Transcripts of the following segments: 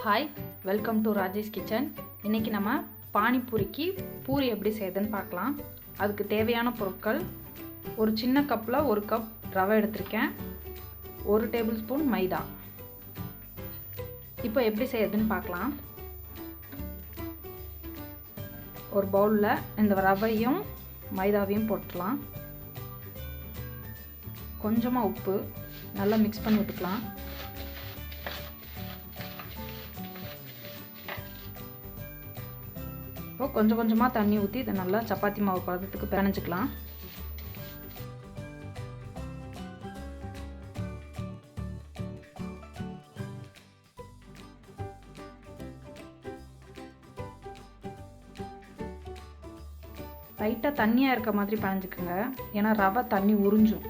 Hi, welcome to Rajesh kitchen. இன்றைக்கி நம்ம பானிபூரிக்கு பூரி எப்படி செய்யுதுன்னு பார்க்கலாம். அதுக்கு தேவையான பொருட்கள்: ஒரு சின்ன கப்பில் 1 கப் ரவை எடுத்திருக்கேன், 1 டேபிள் ஸ்பூன் மைதா. இப்போ எப்படி செய்யுதுன்னு பார்க்கலாம். ஒரு பவுலில் இந்த ரவையும் மைதாவையும் போட்டுக்கலாம். கொஞ்சமாக உப்பு நல்லா மிக்ஸ் பண்ணி விட்டுக்கலாம். இப்போ கொஞ்சம் கொஞ்சமாக தண்ணி ஊற்றி இதை நல்லா சப்பாத்தி மாவு பதத்துக்கு பிணைஞ்சிக்கலாம். லைட்டாக தண்ணியாக இருக்க மாதிரி பிணைஞ்சிக்கோங்க, ஏன்னா ரவை தண்ணி உறிஞ்சும்.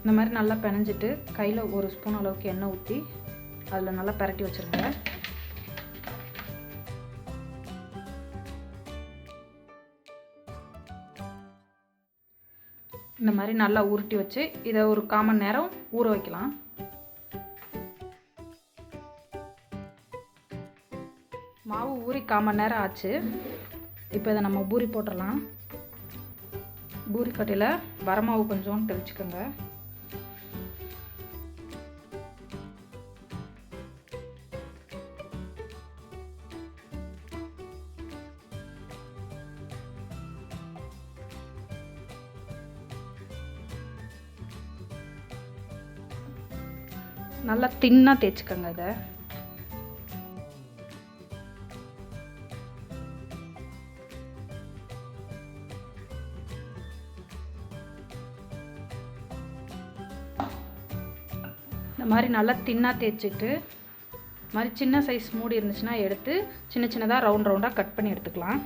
இந்த மாதிரி நல்லா பிணைஞ்சிட்டு கையில் 1 ஸ்பூன் அளவுக்கு எண்ணெய் ஊற்றி அதில் நல்லா பரட்டி வச்சுருங்க. இந்த மாதிரி நல்லா உருட்டி வச்சு இதை ஒரு 1/4 மணி நேரம் ஊற வைக்கலாம். மாவு ஊறி 1/4 மணி நேரம் ஆச்சு. இப்போ இதை நம்ம பூரி போட்டுடலாம். பூரி கட்டையில் வரமாவு கொஞ்சம் தெளிச்சுக்கோங்க. நல்லா தின்னாக தேய்ச்சிக்கோங்க. இதை இந்த மாதிரி நல்லா தின்னாக தேய்ச்சிட்டு, மாதிரி சின்ன சைஸ் மூடி இருந்துச்சுன்னா எடுத்து சின்ன சின்னதாக ரவுண்டாக கட் பண்ணி எடுத்துக்கலாம்.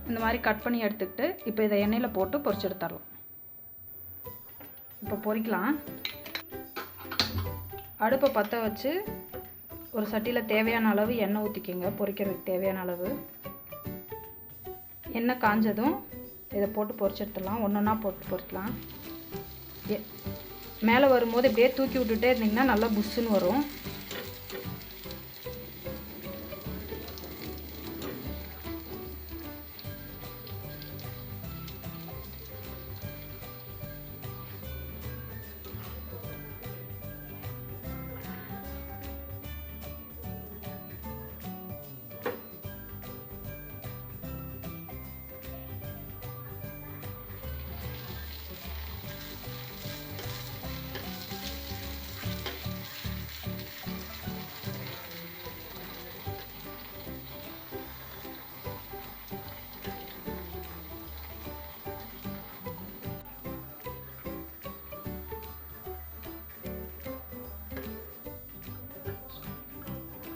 இந்த மாதிரி கட் பண்ணி எடுத்துக்கிட்டு இப்போ இதை எண்ணெயில் போட்டு பொரிச்சு எடுத்துடலாம். இப்போ பொரிக்கலாம். அடுப்பை பற்ற வச்சு ஒரு சட்டியில் தேவையான அளவு எண்ணெய் ஊற்றிக்கிங்க. பொரிக்கிறதுக்கு தேவையான அளவு எண்ணெய் காஞ்சதும் இதை போட்டு பொரிச்சு எடுத்துடலாம். ஒன்றா போட்டு பொரிக்கலாம். மேலே வரும்போது இப்படியே தூக்கி விட்டுட்டே இருந்திங்கன்னா நல்லா புஷ்ஷுன்னு வரும்.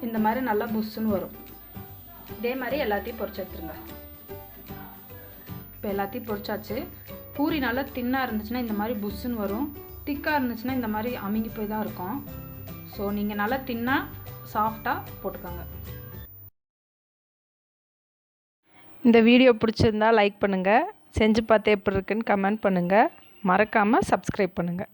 இந்த மாதிரி நல்லா புஷ்ஷுன்னு வரும். இதே மாதிரி எல்லாத்தையும் பொரிச்சு எடுத்துருங்க. இப்போ எல்லாத்தையும் பொரிச்சாச்சு. பூரி நல்லா தின்னாக இருந்துச்சுன்னா இந்த மாதிரி புஷ்ஷுன்னு வரும். திக்காக இருந்துச்சுன்னா இந்த மாதிரி அமுங்கி போய் தான் இருக்கும். ஸோ நீங்கள் நல்லா தின்னாக சாஃப்டாக போட்டுக்கோங்க. இந்த வீடியோ பிடிச்சிருந்தா லைக் பண்ணுங்கள், செஞ்சு பார்த்து எப்படி இருக்குன்னு கமெண்ட் பண்ணுங்கள், மறக்காமல் சப்ஸ்கிரைப் பண்ணுங்கள்.